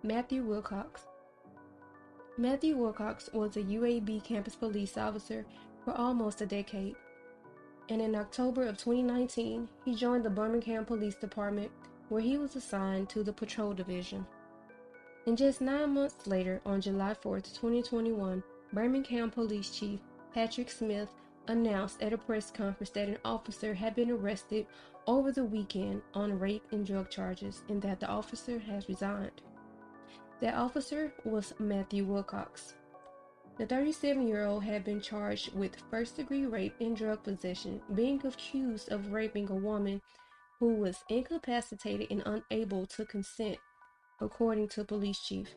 Matthew Wilcox. Matthew Wilcox was a UAB campus police officer for almost a decade, and in October of 2019, he joined the Birmingham Police Department, where he was assigned to the Patrol Division. And just 9 months later, on July 4th, 2021, Birmingham Police Chief Patrick Smith announced at a press conference that an officer had been arrested over the weekend on rape and drug charges and that the officer has resigned. That officer was Matthew Wilcox. The 37-year-old had been charged with first-degree rape and drug possession, being accused of raping a woman who was incapacitated and unable to consent, according to police chief.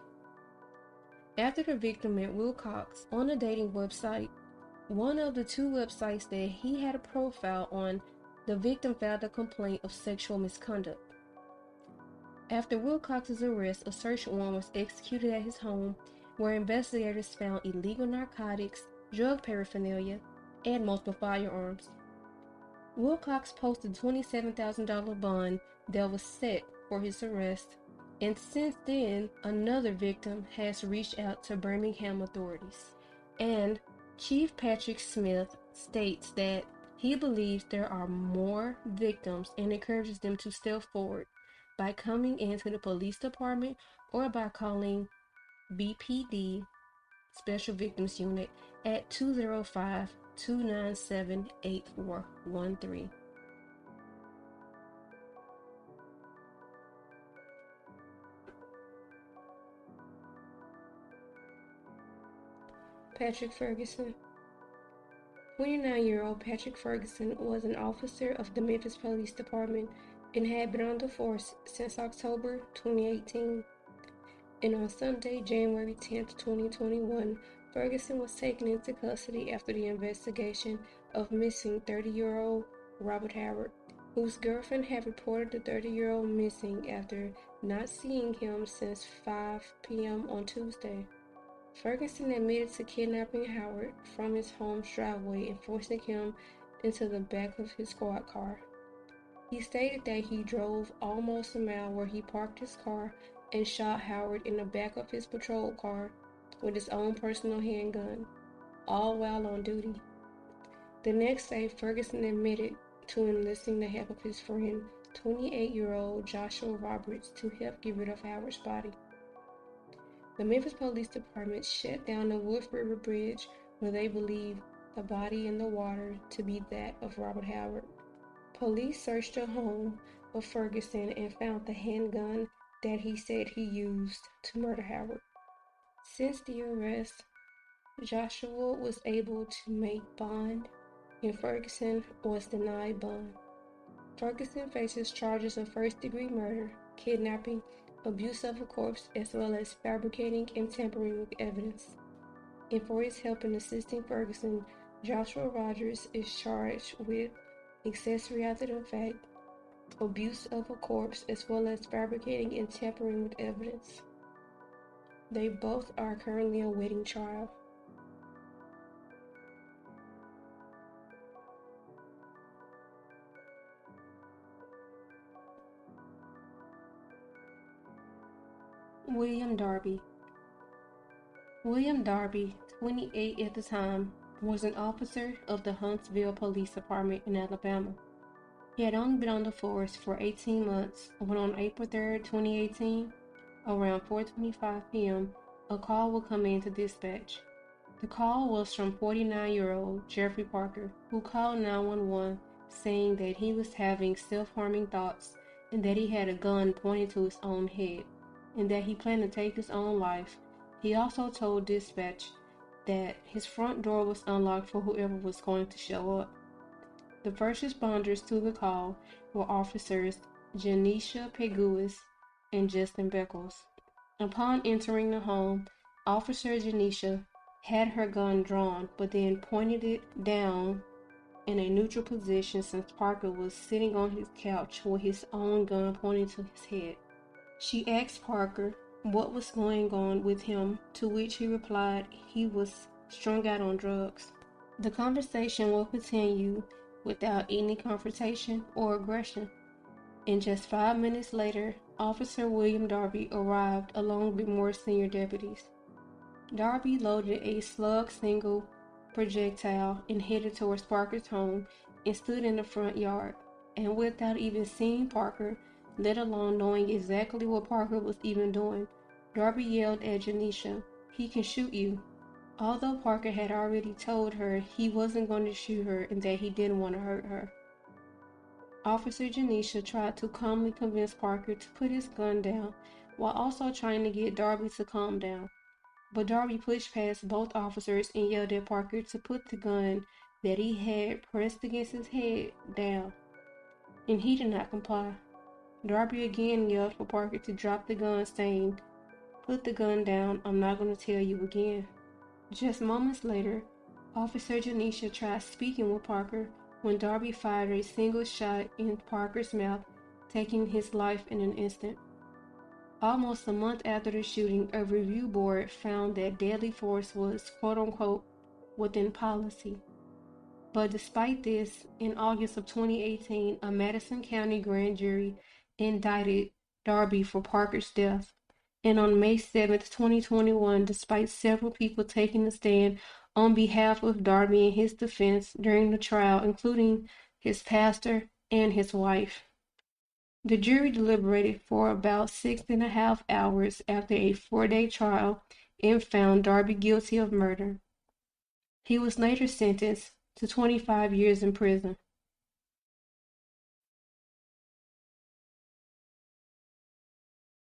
After the victim met Wilcox on a dating website, one of the two websites that he had a profile on, the victim filed a complaint of sexual misconduct. After Wilcox's arrest, a search warrant was executed at his home, where investigators found illegal narcotics, drug paraphernalia, and multiple firearms. Wilcox posted a $27,000 bond that was set for his arrest, and since then, another victim has reached out to Birmingham authorities. And Chief Patrick Smith states that he believes there are more victims and encourages them to step forward by coming into the police department or by calling BPD Special Victims Unit at 205-297-8413. Patrick Ferguson. 29-year-old Patrick Ferguson was an officer of the Memphis Police Department and had been on the force since October 2018. And on Sunday, January 10, 2021, Ferguson was taken into custody after the investigation of missing 30-year-old Robert Howard, whose girlfriend had reported the 30-year-old missing after not seeing him since 5 p.m. on Tuesday. Ferguson admitted to kidnapping Howard from his home's driveway and forcing him into the back of his squad car. He stated that he drove almost a mile where he parked his car and shot Howard in the back of his patrol car with his own personal handgun, all while on duty. The next day, Ferguson admitted to enlisting the help of his friend, 28-year-old Joshua Roberts, to help get rid of Howard's body. The Memphis Police Department shut down the Wolf River Bridge, where they believed the body in the water to be that of Robert Howard. Police searched the home of Ferguson and found the handgun that he said he used to murder Howard. Since the arrest, Joshua was able to make bond, and Ferguson was denied bond. Ferguson faces charges of first-degree murder, kidnapping, abuse of a corpse, as well as fabricating and tampering with evidence. And for his help in assisting Ferguson, Joshua Rogers is charged with accessory after the fact, abuse of a corpse, as well as fabricating and tampering with evidence. They both are currently awaiting trial. William Darby. William Darby, 28 at the time, was an officer of the Huntsville Police Department in Alabama. He had only been on the force for 18 months when on April 3, 2018, around 4:25 p.m., a call would come in to dispatch. The call was from 49-year-old Jeffrey Parker, who called 911 saying that he was having self-harming thoughts and that he had a gun pointed to his own head and that he planned to take his own life. He also told dispatch that his front door was unlocked for whoever was going to show up. The first responders to the call were officers Janisha Peguis and Justin Beckles. Upon entering the home, Officer Janisha had her gun drawn, but then pointed it down in a neutral position since Parker was sitting on his couch with his own gun pointed to his head. She asked Parker what was going on with him, to which he replied he was strung out on drugs. The conversation will continue without any confrontation or aggression, and just 5 minutes later, Officer William Darby arrived along with more senior deputies. Darby loaded a slug single projectile and headed towards Parker's home and stood in the front yard. And without even seeing Parker, let alone knowing exactly what Parker was even doing, Darby yelled at Janisha, "He can shoot you." Although Parker had already told her he wasn't going to shoot her and that he didn't want to hurt her. Officer Janisha tried to calmly convince Parker to put his gun down while also trying to get Darby to calm down. But Darby pushed past both officers and yelled at Parker to put the gun that he had pressed against his head down, and he did not comply. Darby again yelled for Parker to drop the gun, saying, "Put the gun down, I'm not going to tell you again." Just moments later, Officer Janisha tried speaking with Parker when Darby fired a single shot in Parker's mouth, taking his life in an instant. Almost a month after the shooting, a review board found that deadly force was quote-unquote within policy. But despite this, in August of 2018, a Madison County grand jury indicted Darby for Parker's death. And on May 7, 2021, despite several people taking a stand on behalf of Darby and his defense during the trial, including his pastor and his wife, the jury deliberated for about 6.5 hours after a 4-day trial and found Darby guilty of murder. He was later sentenced to 25 years in prison.